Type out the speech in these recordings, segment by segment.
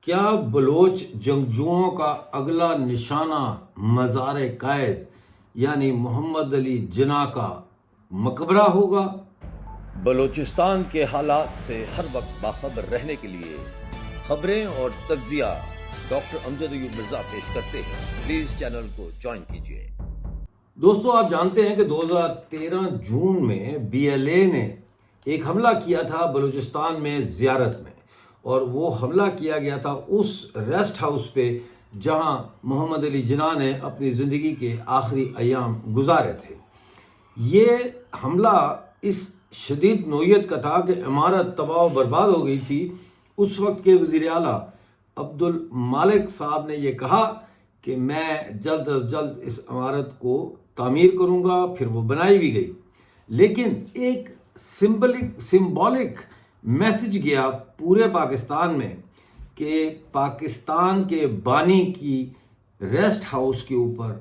کیا بلوچ جنگجوؤں کا اگلا نشانہ مزار قائد یعنی محمد علی جناح کا مقبرہ ہوگا؟ بلوچستان کے حالات سے ہر وقت باخبر رہنے کے لیے خبریں اور تجزیہ ڈاکٹر امجد ایوب مرزا پیش کرتے ہیں۔ پلیز چینل کو جوائن کیجیے۔ دوستو، آپ جانتے ہیں کہ 2013 جون میں BLA نے ایک حملہ کیا تھا بلوچستان میں زیارت میں، اور وہ حملہ کیا گیا تھا اس ریسٹ ہاؤس پہ جہاں محمد علی جناح نے اپنی زندگی کے آخری ایام گزارے تھے۔ یہ حملہ اس شدید نوعیت کا تھا کہ عمارت تباہ و برباد ہو گئی تھی۔ اس وقت کے وزیر اعلیٰ عبد المالک صاحب نے یہ کہا کہ میں جلد از جلد اس عمارت کو تعمیر کروں گا، پھر وہ بنائی بھی گئی، لیکن ایک سمبولک میسج گیا پورے پاکستان میں کہ پاکستان کے بانی کی ریسٹ ہاؤس کے اوپر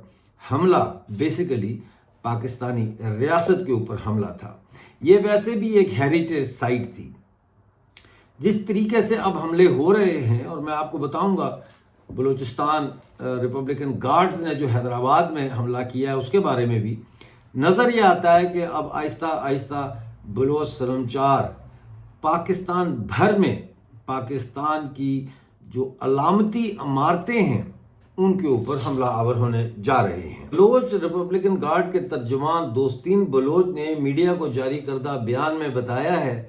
حملہ بیسیکلی پاکستانی ریاست کے اوپر حملہ تھا۔ یہ ویسے بھی ایک ہیریٹیج سائٹ تھی۔ جس طریقے سے اب حملے ہو رہے ہیں، اور میں آپ کو بتاؤں گا بلوچستان ریپبلکن گارڈز نے جو حیدرآباد میں حملہ کیا ہے اس کے بارے میں بھی نظر یہ آتا ہے کہ اب آہستہ آہستہ بلوچ سرمچار پاکستان بھر میں پاکستان کی جو علامتی عمارتیں ہیں ان کے اوپر حملہ آور ہونے جا رہے ہیں۔ بلوچ ریپبلکن گارڈ کے ترجمان دوستین بلوچ نے میڈیا کو جاری کردہ بیان میں بتایا ہے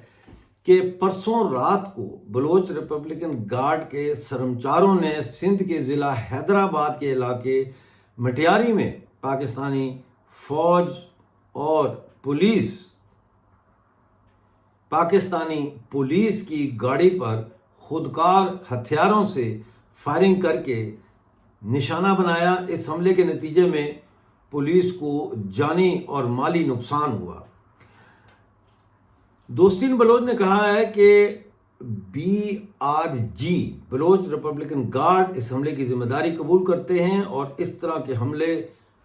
کہ پرسوں رات کو بلوچ ریپبلکن گارڈ کے سرمچاروں نے سندھ کے ضلع حیدرآباد کے علاقے مٹیاری میں پاکستانی فوج اور پاکستانی پولیس کی گاڑی پر خودکار ہتھیاروں سے فائرنگ کر کے نشانہ بنایا۔ اس حملے کے نتیجے میں پولیس کو جانی اور مالی نقصان ہوا۔ دوستین بلوچ نے کہا ہے کہ BRG بلوچ ریپبلکن گارڈ اس حملے کی ذمہ داری قبول کرتے ہیں اور اس طرح کے حملے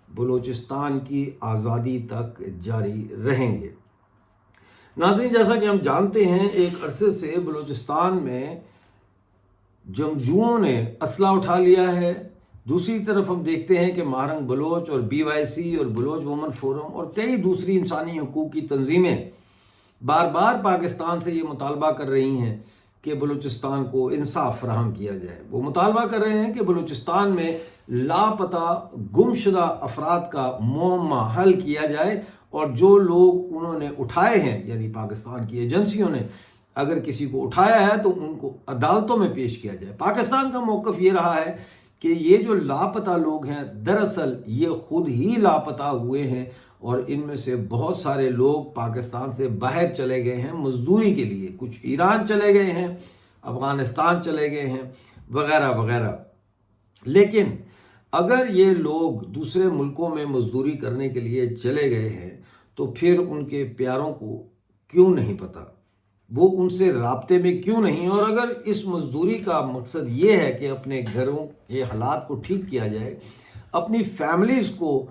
بلوچستان کی آزادی تک جاری رہیں گے۔ ناظرین، جیسا کہ ہم جانتے ہیں ایک عرصے سے بلوچستان میں جنگجوؤں نے اسلحہ اٹھا لیا ہے۔ دوسری طرف ہم دیکھتے ہیں کہ مہرنگ بلوچ اور BYC اور بلوچ وومن فورم اور کئی دوسری انسانی حقوق کی تنظیمیں بار بار پاکستان سے یہ مطالبہ کر رہی ہیں کہ بلوچستان کو انصاف فراہم کیا جائے۔ وہ مطالبہ کر رہے ہیں کہ بلوچستان میں لاپتہ گمشدہ افراد کا معمہ حل کیا جائے، اور جو لوگ انہوں نے اٹھائے ہیں یعنی پاکستان کی ایجنسیوں نے اگر کسی کو اٹھایا ہے تو ان کو عدالتوں میں پیش کیا جائے۔ پاکستان کا موقف یہ رہا ہے کہ یہ جو لاپتہ لوگ ہیں دراصل یہ خود ہی لاپتہ ہوئے ہیں، اور ان میں سے بہت سارے لوگ پاکستان سے باہر چلے گئے ہیں مزدوری کے لیے، کچھ ایران چلے گئے ہیں، افغانستان چلے گئے ہیں، وغیرہ وغیرہ۔ لیکن اگر یہ لوگ دوسرے ملکوں میں مزدوری کرنے کے لیے چلے گئے ہیں تو پھر ان کے پیاروں کو کیوں نہیں پتہ، وہ ان سے رابطے میں کیوں نہیں؟ اور اگر اس مزدوری کا مقصد یہ ہے کہ اپنے گھروں کے حالات کو ٹھیک کیا جائے، اپنی فیملیز کو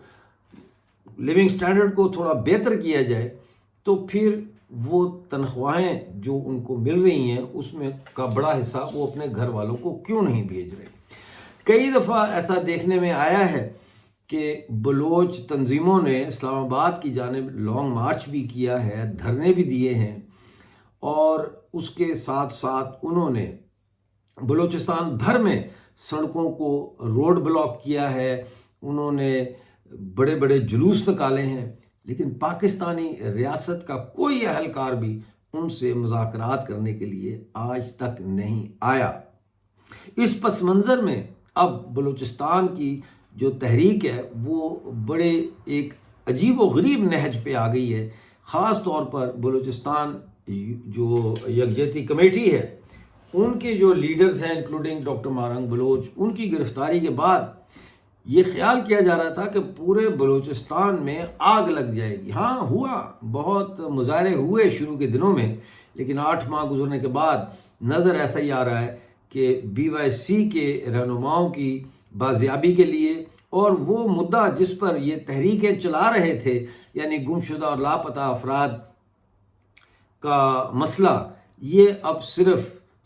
لیونگ سٹینڈرڈ کو تھوڑا بہتر کیا جائے، تو پھر وہ تنخواہیں جو ان کو مل رہی ہیں اس میں کا بڑا حصہ وہ اپنے گھر والوں کو کیوں نہیں بھیج رہے؟ کئی دفعہ ایسا دیکھنے میں آیا ہے کہ بلوچ تنظیموں نے اسلام آباد کی جانب لانگ مارچ بھی کیا ہے، دھرنے بھی دیے ہیں، اور اس کے ساتھ ساتھ انہوں نے بلوچستان بھر میں سڑکوں کو روڈ بلاک کیا ہے، انہوں نے بڑے بڑے جلوس نکالے ہیں، لیکن پاکستانی ریاست کا کوئی اہلکار بھی ان سے مذاکرات کرنے کے لیے آج تک نہیں آیا۔ اس پس منظر میں اب بلوچستان کی جو تحریک ہے وہ بڑے ایک عجیب و غریب نہج پہ آ گئی ہے۔ خاص طور پر بلوچستان جو یکجہتی کمیٹی ہے ان کے جو لیڈرز ہیں انکلوڈنگ ڈاکٹر مہرنگ بلوچ، ان کی گرفتاری کے بعد یہ خیال کیا جا رہا تھا کہ پورے بلوچستان میں آگ لگ جائے گی۔ ہاں ہوا، بہت مظاہرے ہوئے شروع کے دنوں میں، لیکن 8 ماہ گزرنے کے بعد نظر ایسا ہی آ رہا ہے کہ BYC کے رہنماؤں کی بازیابی کے لیے اور وہ مدعا جس پر یہ تحریکیں چلا رہے تھے، یعنی گمشدہ اور لاپتہ افراد کا مسئلہ، یہ اب صرف